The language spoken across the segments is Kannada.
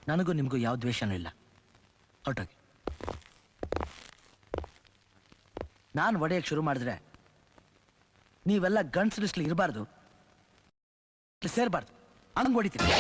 ನನಗೂ ನಿಮಗೂ ಯಾವ ದ್ವೇಷನೂ ಇಲ್ಲ. ಹೊರಟೋಗಿ. ನಾನು ಒಡೆಯಕ್ಕೆ ಶುರು ಮಾಡಿದ್ರೆ ನೀವೆಲ್ಲ ಗನ್ಸ್ ಲಿಸ್ಟ್ಲಿ ಇರಬಾರ್ದು, ಸೇರಬಾರ್ದು. ಹಂಗೆ ಹೊಡಿತೀನಿ.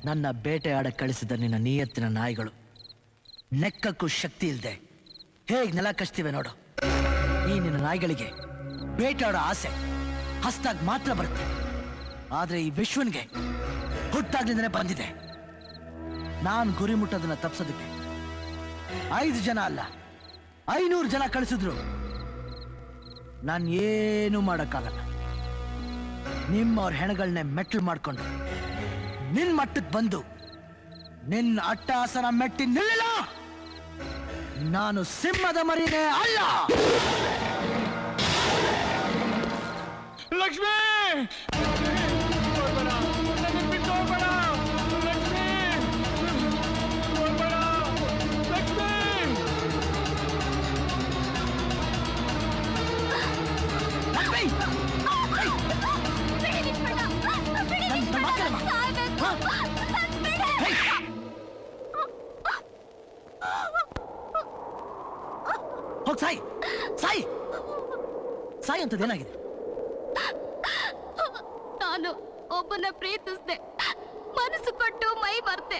ನನ್ನ ಬೇಟೆ ಆಡ ಕಳಿಸಿದ ನಿನ್ನ ನಿಯತ್ತಿನ ನಾಯಿಗಳು ನೆಕ್ಕಕ್ಕೂ ಶಕ್ತಿ ಇಲ್ಲದೆ ಹೇಗೆ ನೆಲ ಕಚ್ತಿವೆ ನೋಡು. ಈ ನಿನ್ನ ನಾಯಿಗಳಿಗೆ ಬೇಟೆ ಆಡೋ ಆಸೆ ಹಸ್ತಾಗ್ ಮಾತ್ರ ಬರುತ್ತೆ. ಆದ್ರೆ ಈ ವಿಶ್ವನ್ಗೆ ಹುಟ್ಟಾಗ್ಲಿಂದನೇ ಬಂದಿದೆ. ನಾನು ಗುರಿ ಮುಟ್ಟೋದನ್ನ ತಪ್ಸೋದಕ್ಕೆ 5 ಜನ ಅಲ್ಲ 500 ಜನ ಕಳಿಸಿದ್ರು ನಾನು ಏನು ಮಾಡಕ್ಕಾಗಲ್ಲ. ನಿಮ್ಮವ್ರ ಹೆಣಗಳನ್ನೇ ಮೆಟ್ಲು ಮಾಡ್ಕೊಂಡು ನಿನ್ ಮಟ್ಟಕ್ಕೆ ಬಂದು ನಿನ್ನ ಅಟ್ಟಹಾಸನ ಮೆಟ್ಟಿ ನಿಲ್ಲಿಲ್ಲ. ನಾನು ಸಿಂಹದ ಮರಿನೇ ಅಲ್ಲ. ಲಕ್ಷ್ಮಿ ಹೋಗ್ ಸಾಯಿ ಸಾಯಿ ಸಾಯಿ ಅಂತದೇನಾಗಿದೆ? ನಾನು ಒಬ್ಬನ ಪ್ರೀತಿಸ್ದೆ, ಮನಸ್ಸು ಕೊಟ್ಟು ಮೈ ಬರ್ತೆ.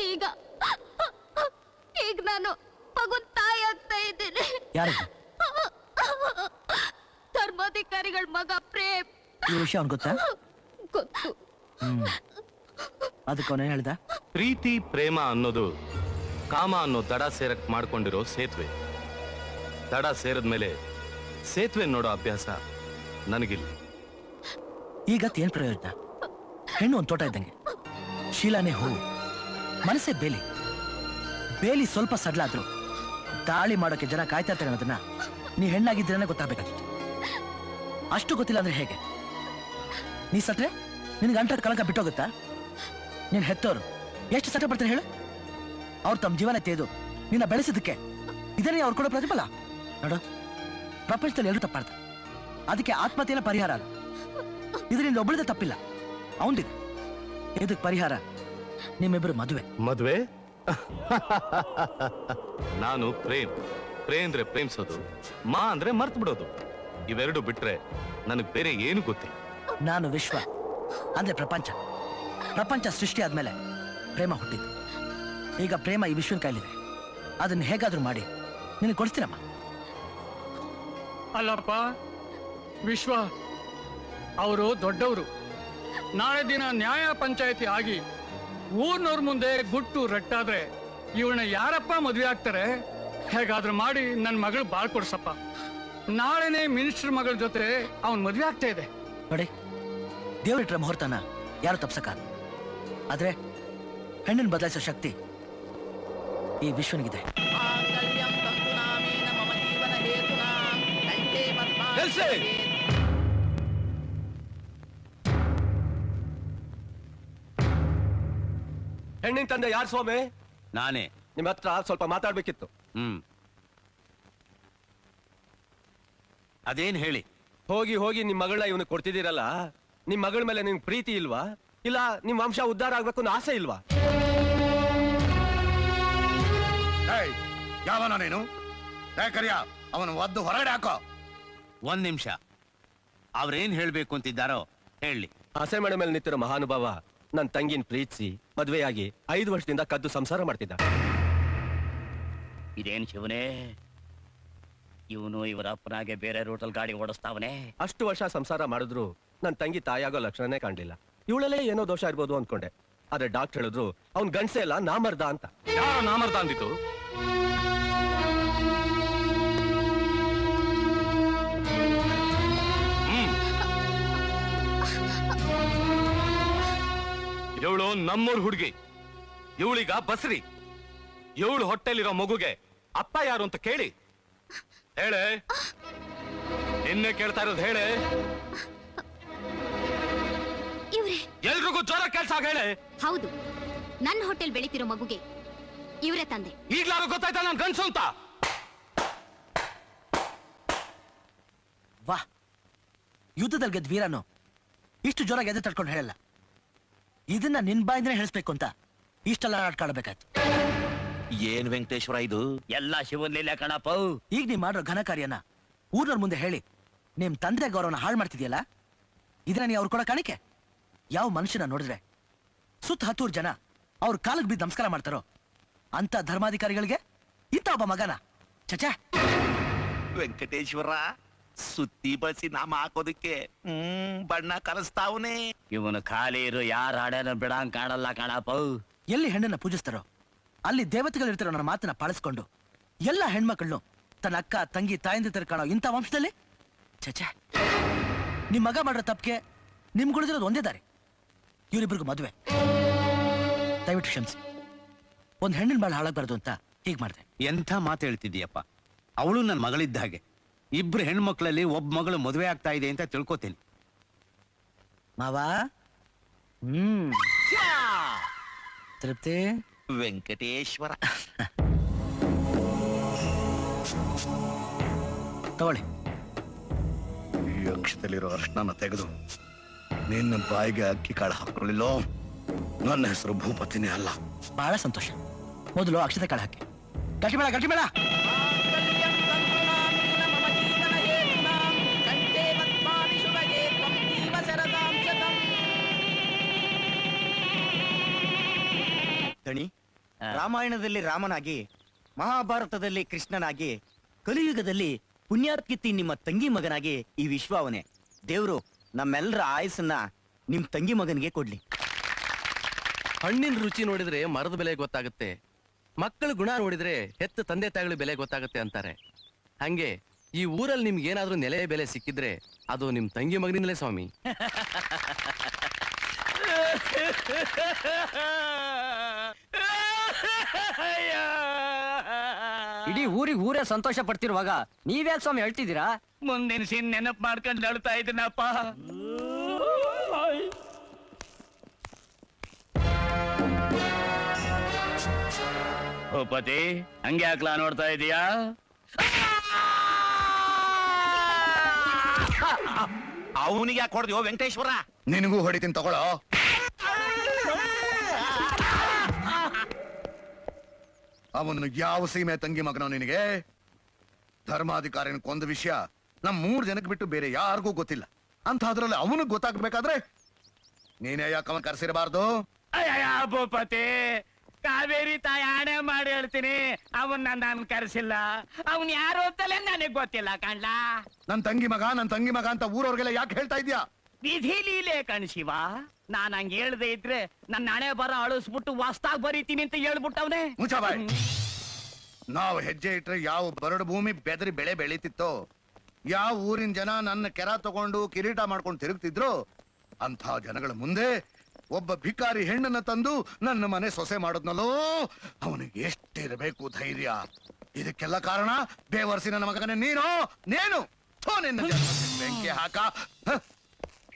ಈಗ ನಾನು ಮಗುನ್ ತಾಯಿ ಆಗ್ತಾ ಇದ್ದೀನಿ. ಧರ್ಮಾಧಿಕಾರಿಗಳ ಮಗ ಪ್ರೇಮ್. ಈ ವಿಷಯ ಅವ್ನು ಗೊತ್ತಾ? ಗೊತ್ತು. ಅದಕ್ಕೆ ಅವನೇ ಹೇಳ್ದ, ಪ್ರೀತಿ ಪ್ರೇಮ ಅನ್ನೋದು ಕಾಮ ಅನ್ನೋ ದಡ ಸೇರಕ್ ಮಾಡ್ಕೊಂಡಿರೋ ಸೇತುವೆ. ದಡ ಸೇರಿದ್ಮೇಲೆ ಸೇತುವೆ ನೋಡೋ ಅಭ್ಯಾಸ ನನಗಿಲ್ಲ. ಈಗ ಏನ್ ಪ್ರಯೋಜನ? ಹೆಣ್ಣು ಒಂದು ತೋಟ ಇದ್ದಂಗೆ, ಶೀಲಾನೇ ಹೂವು, ಮನಸ್ಸೇ ಬೇಲಿ. ಬೇಲಿ ಸ್ವಲ್ಪ ಸಡ್ಲಾದ್ರು ದಾಳಿ ಮಾಡೋಕೆ ಜನ ಕಾಯ್ತಾ ಇರ್ತಾರೆ ಅನ್ನೋದನ್ನ ನೀ ಹೆಣ್ಣಾಗಿದ್ದೀರನೇ ಗೊತ್ತಾಗಬೇಕಾಗಿತ್ತು. ಅಷ್ಟು ಗೊತ್ತಿಲ್ಲ ಅಂದ್ರೆ ಹೇಗೆ? ನೀ ಸಟ್ರೆ ನಿನ್ಗೆ ಅಂಟದ ಕಳಂಕ ಬಿಟ್ಟೋಗುತ್ತಾ? ನೀನ್ ಹೆತ್ತೋರು ಎಷ್ಟು ಸಟ್ಟ ಬರ್ತಾರೆ ಹೇಳು? ಅವ್ರು ತಮ್ಮ ಜೀವನ ತೇದು ನಿನ್ನ ಬೆಳೆಸಿದಕ್ಕೆ ಇದನ್ನೇ ಅವ್ರು ಕೊಡೋ ಪ್ರತಿಫಲ. ನೋಡು, ಪ್ರಪಂಚದಲ್ಲಿ ಎಲ್ಲರೂ ತಪ್ಪಾಡ್ತಾರೆ. ಅದಕ್ಕೆ ಆತ್ಮಹತ್ಯೆನ ಪರಿಹಾರ ಅಲ್ಲ. ಇದರಿಂದ ಒಬ್ಬಳದೇ ತಪ್ಪಿಲ್ಲ, ಅವನಿದೆ. ಇದಕ್ಕೆ ಪರಿಹಾರ ನಿಮ್ಮಿಬ್ಬರು ಮದುವೆ. ಮದುವೆ? ನಾನು ಪ್ರೇಮ್ ಅಂದ್ರೆ ಪ್ರೇಮಿಸೋದು, ಮಾ ಅಂದ್ರೆ ಮರ್ತು ಬಿಡೋದು. ಇವೆರಡು ಬಿಟ್ರೆ ನನಗೆ ಬೇರೆ ಏನು ಗೊತ್ತಿಲ್ಲ. ನಾನು ವಿಶ್ವ ಅಂದ್ರೆ ಪ್ರಪಂಚ. ಪ್ರಪಂಚ ಸೃಷ್ಟಿ ಆದ್ಮೇಲೆ ಪ್ರೇಮ ಹುಟ್ಟಿದ್ದು. ಈಗ ಪ್ರೇಮ ಈ ವಿಶ್ವನ ಕೈಲಿದೆ. ಅದನ್ನ ಹೇಗಾದ್ರೂ ಮಾಡಿ ನಿನಗೆ ಕೊಡಿಸ್ತೀನಮ್ಮ. ಅಲ್ಲಪ್ಪ ವಿಶ್ವ, ಅವರು ದೊಡ್ಡವರು. ನಾಳೆ ದಿನ ನ್ಯಾಯ ಪಂಚಾಯತಿ ಆಗಿ ಊರ್ನವ್ರ ಮುಂದೆ ಗುಟ್ಟು ರಟ್ಟಾದ್ರೆ ಇವಳನ್ನ ಯಾರಪ್ಪ ಮದ್ವೆ ಆಗ್ತಾರೆ? ಹೇಗಾದ್ರೂ ಮಾಡಿ ನನ್ನ ಮಗಳು ಬಾಳ್ ಕೊಡ್ಸಪ್ಪ. ನಾಳೆನೆ ಮಿನಿಸ್ಟರ್ ಮಗಳ ಜೊತೆ ಅವನ್ ಮದ್ವೆ ಆಗ್ತಾ ಇದೆ. ನೋಡಿ, ದೇವರಿಟ್ರ ಮುಹೂರ್ತನ ಯಾರು ತಪ್ಸಕ, ಆದ್ರೆ ಹೆಣ್ಣನ್ನು ಬದಲಾಯಿಸೋ ಶಕ್ತಿ ಈ ವಿಶ್ವನಿಗಿದೆ. ಹೆಣ್ಣಿನ ತಂದೆ ಯಾರು ಸ್ವಾಮಿ? ನಾನೇ. ನಿಮ್ಮ ಹತ್ರ ಸ್ವಲ್ಪ ಮಾತಾಡ್ಬೇಕಿತ್ತು. ಅದೇನ್ ಹೇಳಿ? ಹೋಗಿ ಹೋಗಿ ನಿಮ್ ಮಗಳನ್ನ ಇವನು ಕೊಡ್ತಿದ್ದೀರಲ್ಲ, ನಿಮ್ ಮಗಳ ಮೇಲೆ ನಿಮ್ಗೆ ಪ್ರೀತಿ ಇಲ್ವಾ? ಇಲ್ಲ ನಿಮ್ ವಂಶ ಉದ್ಧಾರ ಆಗ್ಬೇಕು ಅನ್ನೋ ಆಸೆ ಇಲ್ವಾ? ಯಾವನ ನೀನು? ಕರಿಯ ಅವನು ಒದ್ದು ಹೊರಗಡೆ ಹಾಕೋ. ಒಂದ್ ನಿಮಿಷ, ಅವ್ರೇನ್ ಹೇಳ್ಬೇಕು ಅಂತಿದ್ದಾರೋ ಹೇಳಿ. ಆಸೆ ಮನೆ ಮೇಲೆ ನಿಂತಿರೋ ಮಹಾನುಭಾವ ನನ್ ತಂಗಿನ ಪ್ರೀತಿಸಿ ಮದ್ವೆಯಾಗಿ 5 ವರ್ಷದಿಂದ ಕದ್ದು ಸಂಸಾರ ಮಾಡ್ತಿದ್ದ. ಇದೇನ್ ಶಿವನೇ, ಇವನು ಇವರ ಅಪ್ಪನಾಗೆ ಬೇರೆ ರೂಟಲ್ ಗಾಡಿ ಓಡಿಸ್ತಾವನೆ. ಅಷ್ಟು ವರ್ಷ ಸಂಸಾರ ಮಾಡಿದ್ರು ನನ್ ತಂಗಿ ತಾಯಾಗೋ ಲಕ್ಷಣನೇ ಕಾಣ್ಲಿಲ್ಲ. ಇವಳಲ್ಲೇ ಏನೋ ದೋಷ ಇರ್ಬೋದು ಅನ್ಕೊಂಡೆ. ಆದ್ರೆ ಡಾಕ್ಟರ್ ಹೇಳಿದ್ರು ಅವ್ನ್ ಗಂಡ್ಸೆ ಎಲ್ಲ ನಾಮರ್ದ ಅಂತ. ಯಾರು ನಾಮರ್ದ ಅಂದಿತ್ತು? ಇವಳು ನಮ್ಮೂರ್ ಹುಡುಗಿ, ಇವಳಿಗ ಬಸ್ರಿ. ಇವಳು ಹೊಟ್ಟೆಲಿರೋ ಮಗುಗೆ ಅಪ್ಪ ಯಾರು ಅಂತ ಕೇಳಿ ಹೇಳೆ. ನಿನ್ನೆ ಕೇಳ್ತಾ ಇರೋದು ಹೇಳೆ. ಎಲ್ರಿಗೂ ಜೋರ ಕೆಲ್ಸ ಹೇಳೆ. ಹೌದು, ನನ್ನ ಹೋಟೆಲ್ ಬೆಳಿತಿರೋ ಮಗುಗೆ ಇವರೇ ತಂದೆ. ಈಗ್ಲಾರು ಗೊತ್ತಾಯ್ತಾ ನನ್ ಗನ್ಸು ಅಂತ? ವಾ, ಯುದ್ಧದಲ್ಲಿ ಗೆದ್ದ ವೀರನು ಇಷ್ಟು ಜೋರಾಗಿ ಎದೆ ತಡ್ಕೊಂಡು ಹೇಳಲ್ಲ. ಇದನ್ನ ನಿನ್ ಬಾಯಿಂದನೇ ಹೇಳಿಸ್ಬೇಕು ಅಂತ ಇಷ್ಟೆಲ್ಲ ಆಡ್ಕಾಡ್ಬೇಕಾಯ್ತು. ಏನ್ ವೆಂಕಟೇಶ್ವರ ಇದು? ಎಲ್ಲ ಶಿವನ್ ಲೀಲೆ ಕಣಪ್ಪ. ಈಗ ನೀವ್ ಮಾಡೋ ಘನ ಕಾರ್ಯನ ಊರ್ನವ್ರ ಮುಂದೆ ಹೇಳಿ ನಿಮ್ ತಂದೆ ಗೌರವನ ಹಾಳು ಮಾಡ್ತಿದ್ಯಲ್ಲ, ಇದನ್ನ ನೀ ಅವ್ರು ಕೊಡೋ ಕಾಣಿಕೆ. ಯಾವ ಮನುಷ್ಯನ ನೋಡಿದ್ರೆ ಸುತ್ತ 10 ಜನ ಅವ್ರ ಕಾಲಿಗೆ ಬಿದ್ದು ನಮಸ್ಕಾರ ಮಾಡ್ತಾರೋ ಅಂತ ಧರ್ಮಾಧಿಕಾರಿಗಳಿಗೆ ಇಂಥ ಒಬ್ಬ ಮಗನ ಚಚಾ. ವೆಂಕಟೇಶ್ವರ ಸುತ್ತಿ ಬಳಸಿ ನಾಮ ಹಾಕೋದಕ್ಕೆ ಬಣ್ಣ ಕಲಿಸ್ತಾವನೆ. ಇವನು ಖಾಲಿ ಇರು, ಯಾರ ಹಾಡೇನ ಬಿಡಂಗ್ ಕಾಣಲ್ಲ ಕಣಪ್ಪ. ಎಲ್ಲಿ ಹೆಣ್ಣನ್ನ ಪೂಜಿಸ್ತಾರೋ ಅಲ್ಲಿ ದೇವತೆಗಳಿರ್ತಾರೋ ನನ್ನ ಮಾತನ್ನ ಪಾಲಿಸ್ಕೊಂಡು ಎಲ್ಲ ಹೆಣ್ಮಕ್ಳನ್ನು ತನ್ನ ಅಕ್ಕ ತಂಗಿ ತಾಯಿಂದಿ ತರ ಕಾಣೋ ಇಂಥ ವಂಶದಲ್ಲಿ ಚಚಾ. ನಿಮ್ ಮಗ ಮಾಡ್ರ ತಪ್ಪಿಗೆ ನಿಮ್ಗುಳಿದಿರೋದು ಒಂದೇ ದಾರಿ, ಇವರಿಬ್ರಿಗೂ ಮದುವೆ. ದಯವಿಟ್ಟು ಕ್ಷಮಿಸಿ, ಒಂದ್ ಹೆಣ್ಣಿನ ಬಾಳ ಹಾಳಾಗ್ಬಾರ್ದು ಅಂತ ಹೀಗ್ ಮಾಡಿದೆ. ಎಂಥ ಮಾತು ಹೇಳ್ತಿದ್ದೀಯಪ್ಪ. ಅವಳು ನನ್ನ ಮಗಳಿದ್ದ ಹಾಗೆ. ಇಬ್ರು ಹೆಣ್ಮಕ್ಳಲ್ಲಿ ಒಬ್ಬ ಮಗಳು ಮದುವೆ ಆಗ್ತಾ ಇದೆ ಅಂತ ತಿಳ್ಕೊತೀನಿ. ಮಾವಾ, ತೃಪ್ತಿ. ವೆಂಕಟೇಶ್ವರ ತಗೊಳ್ಳಿ. ಈ ಅಕ್ಷತೆಯಲ್ಲಿರೋ ಅರ್ಶನ ತೆಗೆದು ನಿನ್ನ ಬಾಯಿಗೆ ಅಕ್ಕಿ ಕಾಳು ಹಾಕೊಳ್ಳಿಲ್ಲೋ, ನನ್ನ ಹೆಸರು ಭೂಪತಿನೇ ಅಲ್ಲ. ಬಹಳ ಸಂತೋಷ. ಮೊದಲು ಅಕ್ಷತೆ ಕಾಳು ಹಾಕಿ. ಗಟ್ಟಿಬೇಡ ಗಟ್ಟಿಬೇಡ. ದಣಿ, ರಾಮಾಯಣದಲ್ಲಿ ರಾಮನಾಗಿ, ಮಹಾಭಾರತದಲ್ಲಿ ಕೃಷ್ಣನಾಗಿ, ಕಲಿಯುಗದಲ್ಲಿ ಪುಣ್ಯಾತ್ಕಿತ್ತಿ ನಿಮ್ಮ ತಂಗಿ ಮಗನಾಗಿ ಈ ವಿಶ್ವ ಅವನೇ. ದೇವ್ರು ನಮ್ಮೆಲ್ಲರ ಆಯಸ್ಸನ್ನ ನಿಮ್ ತಂಗಿ ಮಗನಿಗೆ ಕೊಡ್ಲಿ. ಹಣ್ಣಿನ ರುಚಿ ನೋಡಿದ್ರೆ ಮರದ ಬೆಲೆ ಗೊತ್ತಾಗುತ್ತೆ, ಮಕ್ಕಳ ಗುಣ ನೋಡಿದ್ರೆ ಹೆತ್ತ ತಂದೆ ತಾಯಿಗಳ ಬೆಲೆ ಗೊತ್ತಾಗುತ್ತೆ ಅಂತಾರೆ. ಹಂಗೆ ಈ ಊರಲ್ಲಿ ನಿಮ್ಗೆ ಏನಾದ್ರೂ ನೆಲೆ ಬೆಲೆ ಸಿಕ್ಕಿದ್ರೆ ಅದು ನಿಮ್ ತಂಗಿ ಮಗನಿಂದಲೇ ಸ್ವಾಮಿ. ಇಡೀ ಊರೇ ಸಂತೋಷ ಪಡ್ತಿರುವಾಗ ನೀವ್ಯಾಕೆ ಸ್ವಾಮಿ ಹೇಳ್ತಿದ್ದೀರಾ? ಮುಂದಿನ ಸೀನ್ ನೆನಪು ಮಾಡ್ಕೊಂಡು ಅಳ್ತಾ ಇದ್ದೀನಪ್ಪ. ಭೂಪತಿ, ಹಂಗೆ ಹಾಕ್ಲಾ ನೋಡ್ತಾ ಇದೀಯಾ? ಅವನಿಗೆ ಯಾಕೆ ಹೊಡೆದ್ಯೋ ವೆಂಕಟೇಶ್ವರ? ನಿನಗೂ ಹೊಡಿತೀನಿ ತಗೊಳ್ಳೋ. ಅವನು ಯಾವ ಸೀಮೆ ತಂಗಿ ಮಗನೋ ನಿನಗೆ? ಧರ್ಮಾಧಿಕಾರಿನ ಕೊಂದ ವಿಷಯ ನಮ್ 3 ಜನಕ್ಕೆ ಬಿಟ್ಟು ಬೇರೆ ಯಾರಿಗೂ ಗೊತ್ತಿಲ್ಲ. ಅಂತದ್ರಲ್ಲಿ ಅವನಿಗೆ ಗೊತ್ತಾಗ್ಬೇಕಾದ್ರೆ ನೀನೇ ಯಾಕೆ ಅವನ್ ಕರೆಸಿರಬಾರ್ದು? ಭೂಪತಿ, ಕಾವೇರಿ ತಾಯಿ ಆಣೆ ಮಾಡಿ ಹೇಳ್ತೀನಿ, ಅವನ್ನ ನಾನು ಕರೆಸಿಲ್ಲ. ಅವನ್ ಯಾರು ಅಂತಲೇ ನನಗ್ ಗೊತ್ತಿಲ್ಲ ಕಣ್ಲಾ. ನನ್ ತಂಗಿ ಮಗ ಅಂತ ಊರವ್ರಿಗೆಲ್ಲ ಯಾಕೆ ಹೇಳ್ತಾ ಇದ್ಯಾ? ವಿಧಿ ಲೀಲೆ ಕಣ್ಶಿವ. ನಾನ್ ಹಂಗ ಹೇಳ್ದೆ ಇದ್ರೆ ನನ್ನ ಹಣೆ ಬರ ಅಳಿಸ್ಬಿಟ್ಟು ವಾಸ್ತಾಗ್ ಬರೀತೀನಿ ಅಂತ ಹೇಳ್ಬಿಟ್ಟವ್ನೆ. ಮುಚ್ಚಬಾಯ್. ನಾವು ಹೆಜ್ಜೆ ಇಟ್ರೆ ಯಾವ ಬರಡು ಭೂಮಿ ಬೆದರಿ ಬೆಳೆ ಬೆಳೀತಿತ್ತೋ, ಯಾವ ಊರಿನ ಜನ ನನ್ನ ಕೆರ ತಗೊಂಡು ಕಿರೀಟ ಮಾಡ್ಕೊಂಡು ತಿರುಗ್ತಿದ್ರು, ಅಂಥ ಜನಗಳ ಮುಂದೆ ಒಬ್ಬ ಭಿಕಾರಿ ಹೆಣ್ಣನ್ನ ತಂದು ನನ್ನ ಮನೆ ಸೊಸೆ ಮಾಡೋದ್ನಲ್ಲೋ, ಅವನಿಗೆ ಎಷ್ಟಿರಬೇಕು ಧೈರ್ಯ. ಇದಕ್ಕೆಲ್ಲ ಕಾರಣ ಬೇವರ್ಸಿ ನನ್ನ ಮಗನೇ ನೀನು. ನಿನ್ನ ಜನ್ಮಕ್ಕೆ ಬೆಂಕಿ ಹಾಕ.